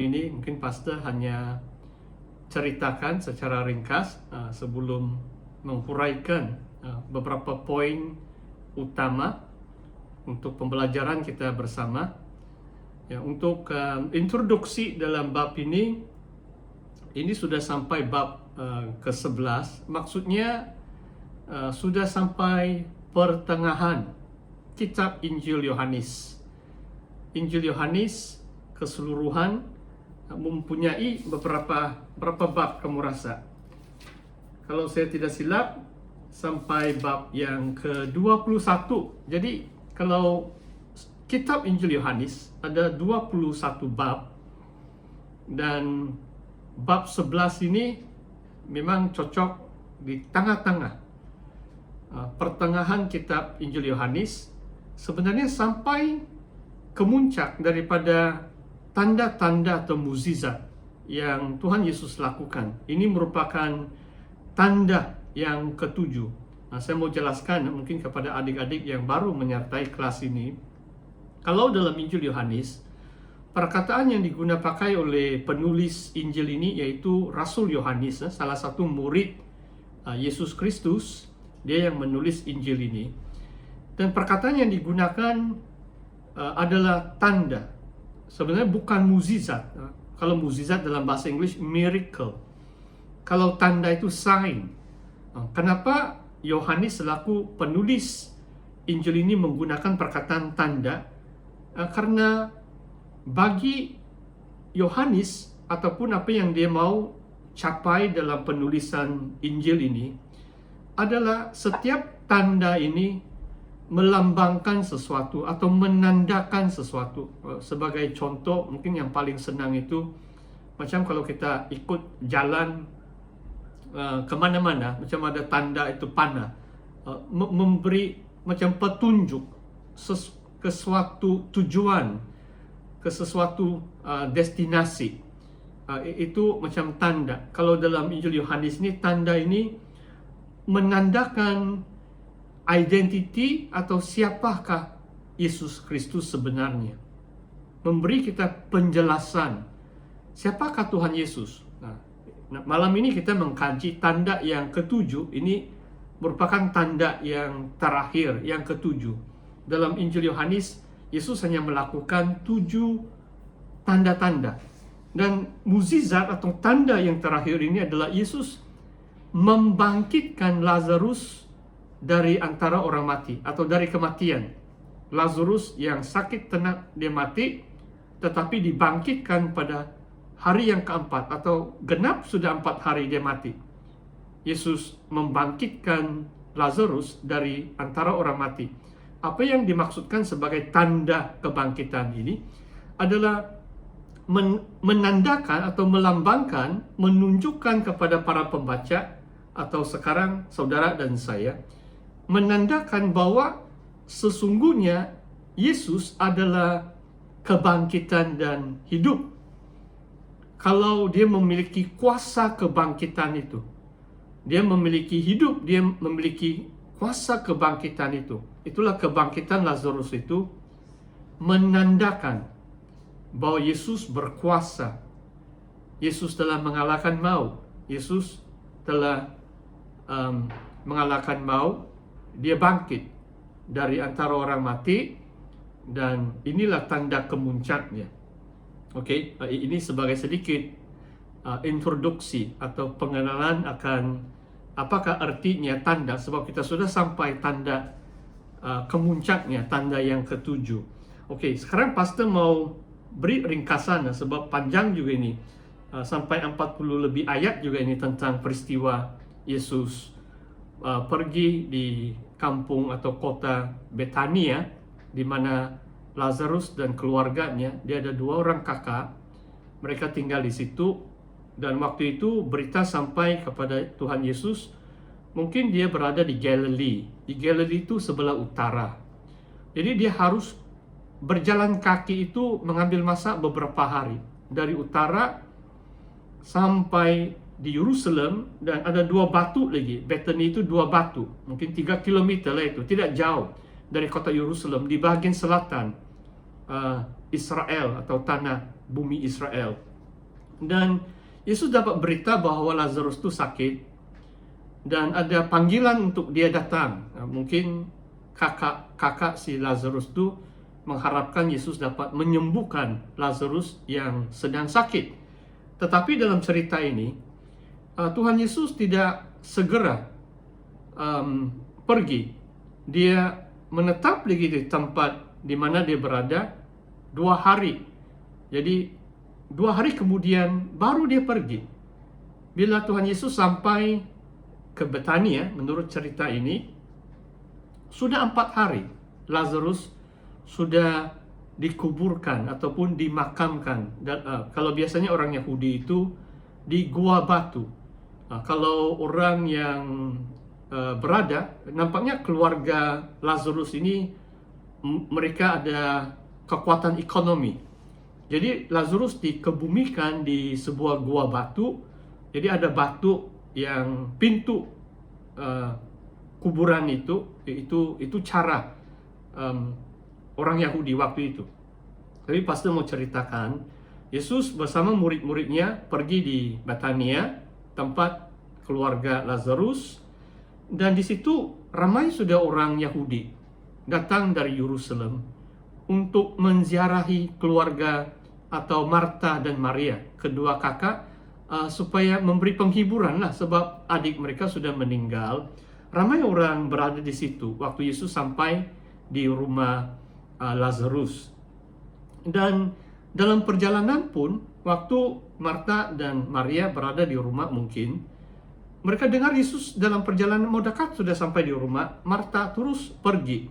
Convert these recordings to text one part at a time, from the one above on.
Ini mungkin pastor hanya ceritakan secara ringkas sebelum menghuraikan beberapa poin utama untuk pembelajaran kita bersama. Ya, untuk introduksi dalam bab ini sudah sampai bab ke-11. Maksudnya sudah sampai pertengahan kitab Injil Yohanes. Injil Yohanes keseluruhan mempunyai berapa bab kamu rasa? Kalau saya tidak silap sampai bab yang ke-21. Jadi kalau kitab Injil Yohanes ada 21 bab, dan bab 11 ini memang cocok di tengah-tengah pertengahan kitab Injil Yohanes, sebenarnya sampai kemuncak daripada tanda-tanda atau mukjizat yang Tuhan Yesus lakukan. Ini merupakan tanda yang ketujuh. Saya mau jelaskan mungkin kepada adik-adik yang baru menyertai kelas ini. Kalau dalam Injil Yohanes, perkataan yang digunakan pakai oleh penulis Injil ini yaitu Rasul Yohanes, salah satu murid Yesus Kristus, dia yang menulis Injil ini. Dan perkataan yang digunakan adalah tanda. Sebenarnya bukan mukjizat. Kalau mukjizat dalam bahasa Inggris miracle. Kalau tanda itu sign. Kenapa Yohanes selaku penulis Injil ini menggunakan perkataan tanda? Karena bagi Yohanes ataupun apa yang dia mau capai dalam penulisan Injil ini adalah setiap tanda ini melambangkan sesuatu atau menandakan sesuatu. Sebagai contoh, mungkin yang paling senang itu macam kalau kita ikut jalan kemana-mana, macam ada tanda itu panah, memberi macam petunjuk ke suatu tujuan, ke sesuatu destinasi. Itu macam tanda. Kalau dalam Injil Yohanes ini, tanda ini menandakan identiti atau siapakah Yesus Kristus sebenarnya. Memberi kita penjelasan siapakah Tuhan Yesus. Nah, malam ini kita mengkaji tanda yang ketujuh. Ini merupakan tanda yang terakhir, yang ketujuh. Dalam Injil Yohanes, Yesus hanya melakukan 7 tanda-tanda. Dan mukjizat atau tanda yang terakhir ini adalah Yesus membangkitkan Lazarus dari antara orang mati atau dari kematian. Lazarus yang sakit tenat dia mati, tetapi dibangkitkan pada hari yang keempat atau genap sudah 4 hari dia mati. Yesus membangkitkan Lazarus dari antara orang mati. Apa yang dimaksudkan sebagai tanda kebangkitan ini adalah menandakan atau melambangkan, menunjukkan kepada para pembaca atau sekarang saudara dan saya, menandakan bahwa sesungguhnya Yesus adalah kebangkitan dan hidup. Kalau dia memiliki kuasa kebangkitan itu, dia memiliki hidup, dia memiliki kuasa kebangkitan itu. Itulah kebangkitan Lazarus itu menandakan bahwa Yesus berkuasa. Yesus telah mengalahkan maut. Yesus telah mengalahkan maut. Dia bangkit dari antara orang mati, dan inilah tanda kemuncaknya. Oke, ini sebagai sedikit introduksi atau pengenalan akan apakah artinya tanda, sebab kita sudah sampai tanda kemuncaknya, tanda yang ketujuh. Oke, sekarang pastor mau beri ringkasan sebab panjang juga ini, sampai 40 lebih ayat juga ini tentang peristiwa Yesus pergi di kampung atau kota Betania, di mana Lazarus dan keluarganya, dia ada 2 orang kakak, mereka tinggal di situ. Dan waktu itu berita sampai kepada Tuhan Yesus, mungkin dia berada di Galilee. Di Galilee itu sebelah utara. Jadi dia harus berjalan kaki itu mengambil masa beberapa hari. Dari utara sampai di Yerusalem, dan ada 2 batu lagi. Bethany itu 2 batu, mungkin 3 km lah itu, tidak jauh dari kota Yerusalem, di bagian selatan Israel atau tanah bumi Israel. Dan Yesus dapat berita bahwa Lazarus itu sakit dan ada panggilan untuk dia datang. Mungkin kakak si Lazarus itu mengharapkan Yesus dapat menyembuhkan Lazarus yang sedang sakit. Tetapi dalam cerita ini, Tuhan Yesus tidak segera pergi. Dia menetap lagi di tempat di mana dia berada 2 hari. Jadi 2 hari kemudian baru dia pergi. Bila Tuhan Yesus sampai ke Betania, menurut cerita ini, sudah 4 hari Lazarus sudah dikuburkan ataupun dimakamkan. Dan, kalau biasanya orang Yahudi itu di gua batu. Kalau orang yang berada, nampaknya keluarga Lazarus ini mereka ada kekuatan ekonomi. Jadi Lazarus dikebumikan di sebuah gua batu. Jadi ada batu yang pintu kuburan itu cara orang Yahudi waktu itu. Tapi pastor mau ceritakan, Yesus bersama murid-muridnya pergi di Betania, tempat keluarga Lazarus, dan di situ ramai sudah orang Yahudi datang dari Yerusalem untuk menziarahi keluarga atau Marta dan Maria, kedua kakak, supaya memberi penghiburan lah, sebab adik mereka sudah meninggal. Ramai orang berada di situ waktu Yesus sampai di rumah Lazarus. Dan dalam perjalanan pun, waktu Marta dan Maria berada di rumah, mungkin mereka dengar Yesus dalam perjalanan mau dekat sudah sampai di rumah. Marta terus pergi.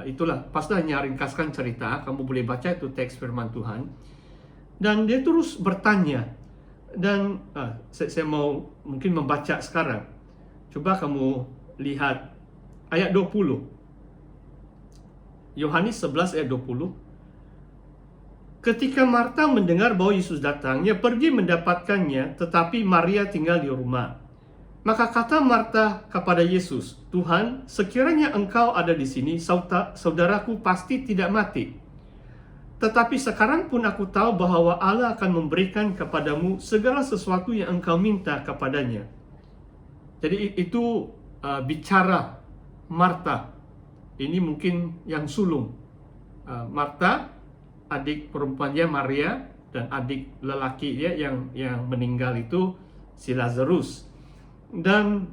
Itulah, pastor hanya ringkaskan cerita, kamu boleh baca itu teks firman Tuhan. Dan dia terus bertanya. Dan saya mau mungkin membaca sekarang. Coba kamu lihat ayat 20. Yohanes 11 ayat 20. Ketika Marta mendengar bahwa Yesus datang, ia pergi mendapatkannya, tetapi Maria tinggal di rumah. Maka kata Marta kepada Yesus, "Tuhan, sekiranya Engkau ada di sini, saudaraku pasti tidak mati. Tetapi sekarang pun aku tahu bahwa Allah akan memberikan kepadamu segala sesuatu yang engkau minta kepadanya." Jadi itu bicara Marta. Ini mungkin yang sulung. Marta, adik perempuannya Maria, dan adik lelaki dia yang meninggal itu si Lazarus. Dan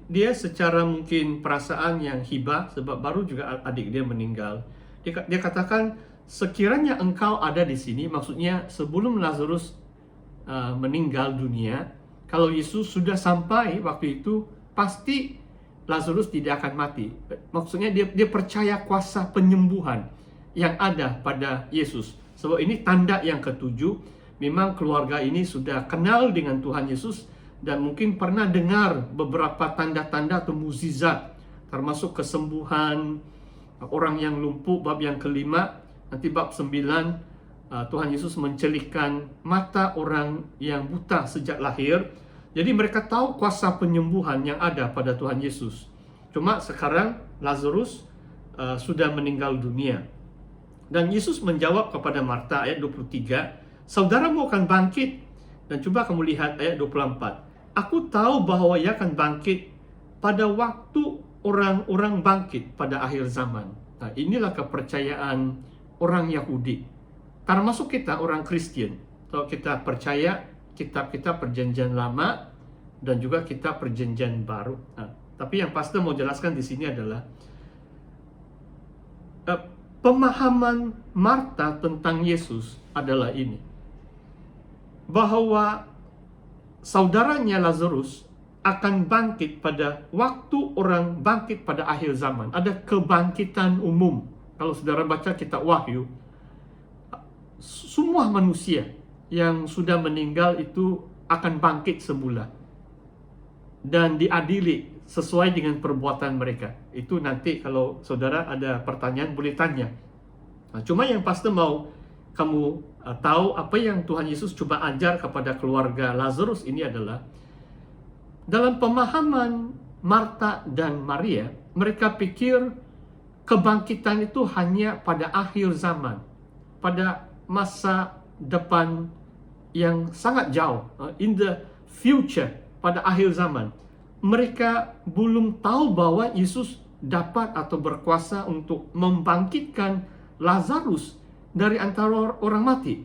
dia secara mungkin perasaan yang hibah, sebab baru juga adik dia meninggal. Dia katakan, sekiranya engkau ada di sini, maksudnya sebelum Lazarus meninggal dunia, kalau Yesus sudah sampai waktu itu, pasti Lazarus tidak akan mati. Maksudnya dia percaya kuasa penyembuhan yang ada pada Yesus. Sebab ini tanda yang ketujuh, memang keluarga ini sudah kenal dengan Tuhan Yesus, dan mungkin pernah dengar beberapa tanda-tanda atau mukjizat, termasuk kesembuhan orang yang lumpuh, bab yang kelima. Nanti bab 9, Tuhan Yesus mencelikkan mata orang yang buta sejak lahir. Jadi mereka tahu kuasa penyembuhan yang ada pada Tuhan Yesus. Cuma sekarang Lazarus sudah meninggal dunia. Dan Yesus menjawab kepada Marta ayat 23, "Saudaramu akan bangkit." Dan coba kamu lihat ayat 24. "Aku tahu bahwa ia akan bangkit pada waktu orang-orang bangkit pada akhir zaman." Nah, inilah kepercayaan orang Yahudi. Termasuk kita orang Kristen. Kalau kita percaya kitab-kitab perjanjian lama dan juga kitab perjanjian baru. Nah, tapi yang pastor mau jelaskan di sini adalah pemahaman Marta tentang Yesus adalah ini. Bahwa saudaranya Lazarus akan bangkit pada waktu orang bangkit pada akhir zaman. Ada kebangkitan umum. Kalau saudara baca kitab Wahyu, semua manusia yang sudah meninggal itu akan bangkit semula dan diadili sesuai dengan perbuatan mereka. Itu nanti kalau saudara ada pertanyaan boleh tanya. Nah, cuma yang pastor mau kamu tahu apa yang Tuhan Yesus coba ajar kepada keluarga Lazarus ini adalah, dalam pemahaman Marta dan Maria, mereka pikir kebangkitan itu hanya pada akhir zaman, pada masa depan yang sangat jauh, in the future, pada akhir zaman. Mereka belum tahu bahwa Yesus dapat atau berkuasa untuk membangkitkan Lazarus dari antara orang mati.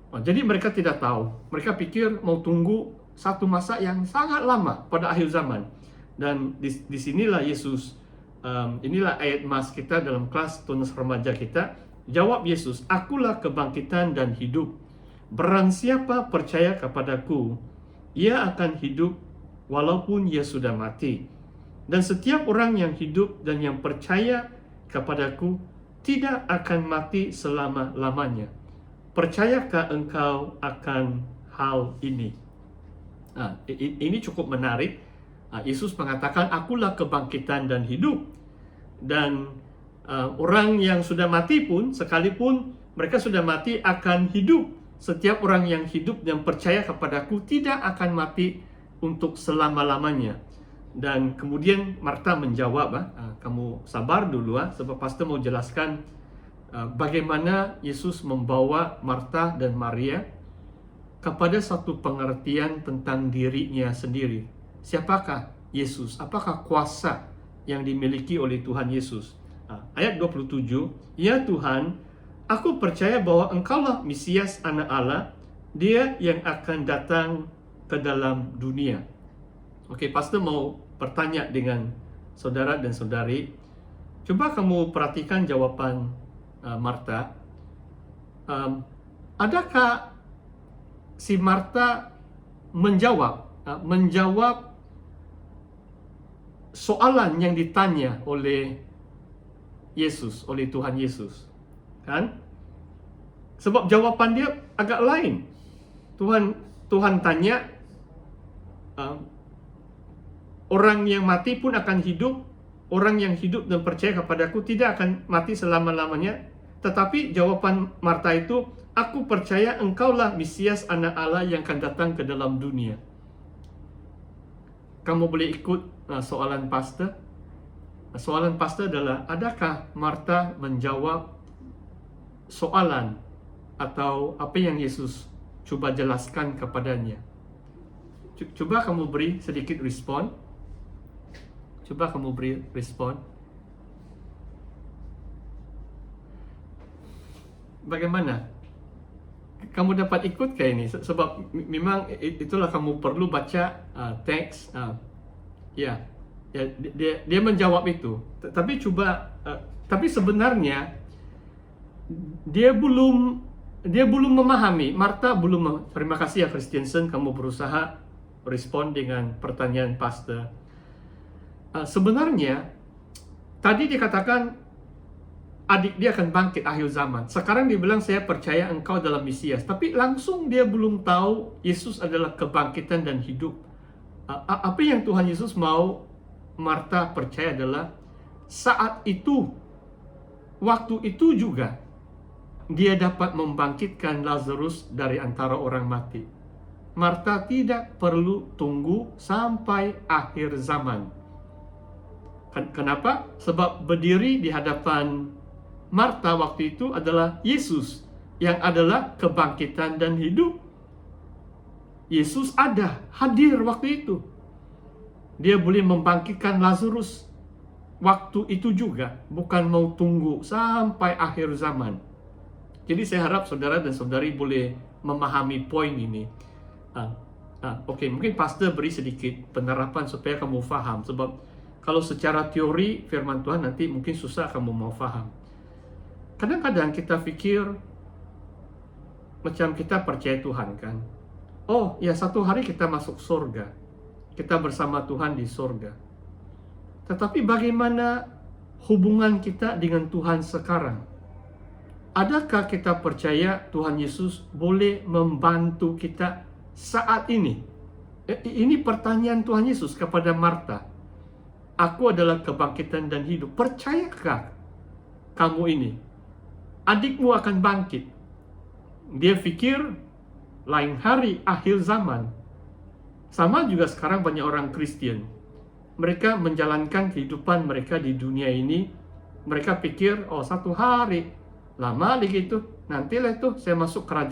Jadi mereka tidak tahu. Mereka pikir mau tunggu satu masa yang sangat lama pada akhir zaman. Dan disinilah Yesus, inilah ayat mas kita dalam kelas Tunas Remaja kita. Jawab Yesus, "Akulah kebangkitan dan hidup. Barang siapa percaya kepadaku, ia akan hidup walaupun ia sudah mati. Dan setiap orang yang hidup dan yang percaya kepadaku tidak akan mati selama-lamanya. Percayakah engkau akan hal ini?" Ini cukup menarik. Yesus mengatakan, "Akulah kebangkitan dan hidup." Dan orang yang sudah mati pun, sekalipun mereka sudah mati, akan hidup. Setiap orang yang hidup dan percaya kepadaku tidak akan mati untuk selama-lamanya. Dan kemudian Marta menjawab, kamu sabar dulu, sebab pastor mau jelaskan bagaimana Yesus membawa Marta dan Maria kepada satu pengertian tentang dirinya sendiri. Siapakah Yesus? Apakah kuasa yang dimiliki oleh Tuhan Yesus? Ayat 27, "Ya Tuhan, aku percaya bahwa Engkaulah Mesias Anak Allah, Dia yang akan datang ke dalam dunia." Oke, pastor mau bertanya dengan saudara dan saudari. Coba kamu perhatikan jawaban Marta. Adakah si Marta menjawab soalan yang ditanya oleh Yesus, oleh Tuhan Yesus? Kan? Sebab jawaban dia agak lain. Tuhan tanya, orang yang mati pun akan hidup, orang yang hidup dan percaya kepadaku tidak akan mati selama-lamanya. Tetapi jawaban Marta itu, "Aku percaya engkaulah Mesias Anak Allah yang akan datang ke dalam dunia." Kamu boleh ikut soalan pastor? Soalan pastor adalah, adakah Marta menjawab soalan atau apa yang Yesus coba jelaskan kepadanya? Coba kamu beri sedikit respon. Coba kamu beri respon. Bagaimana? Kamu dapat ikut kayak ini? Sebab memang itulah kamu perlu baca teks. Ya, dia menjawab itu. Tapi sebenarnya dia belum memahami. Marta belum. Terima kasih ya Christiansen, kamu berusaha respon dengan pertanyaan pastor. Sebenarnya tadi dikatakan adik dia akan bangkit akhir zaman. Sekarang dia bilang, "Saya percaya engkau adalah Mesias." Tapi langsung dia belum tahu Yesus adalah kebangkitan dan hidup. Apa yang Tuhan Yesus mau Marta percaya adalah saat itu, waktu itu juga dia dapat membangkitkan Lazarus dari antara orang mati. Marta tidak perlu tunggu sampai akhir zaman. Kenapa? Sebab berdiri di hadapan Marta waktu itu adalah Yesus yang adalah kebangkitan dan hidup. Yesus ada, hadir waktu itu. Dia boleh membangkitkan Lazarus waktu itu juga, bukan mau tunggu sampai akhir zaman. Jadi saya harap saudara dan saudari boleh memahami poin ini. Oke, mungkin pastor beri sedikit penerapan supaya kamu faham. Sebab kalau secara teori firman Tuhan nanti mungkin susah kamu mau faham. Kadang-kadang kita pikir macam kita percaya Tuhan kan. Oh ya, satu hari kita masuk surga. Kita bersama Tuhan di surga. Tetapi bagaimana hubungan kita dengan Tuhan sekarang? Adakah kita percaya Tuhan Yesus boleh membantu kita saat ini? Ini pertanyaan Tuhan Yesus kepada Marta. "Aku adalah kebangkitan dan hidup. Percayakah kamu ini? Adikmu akan bangkit." Dia pikir lain hari akhir zaman. Sama juga sekarang banyak orang Kristen. Mereka menjalankan kehidupan mereka di dunia ini. Mereka pikir, oh satu hari, lama lagi itu, nantilah itu saya masuk kerajaan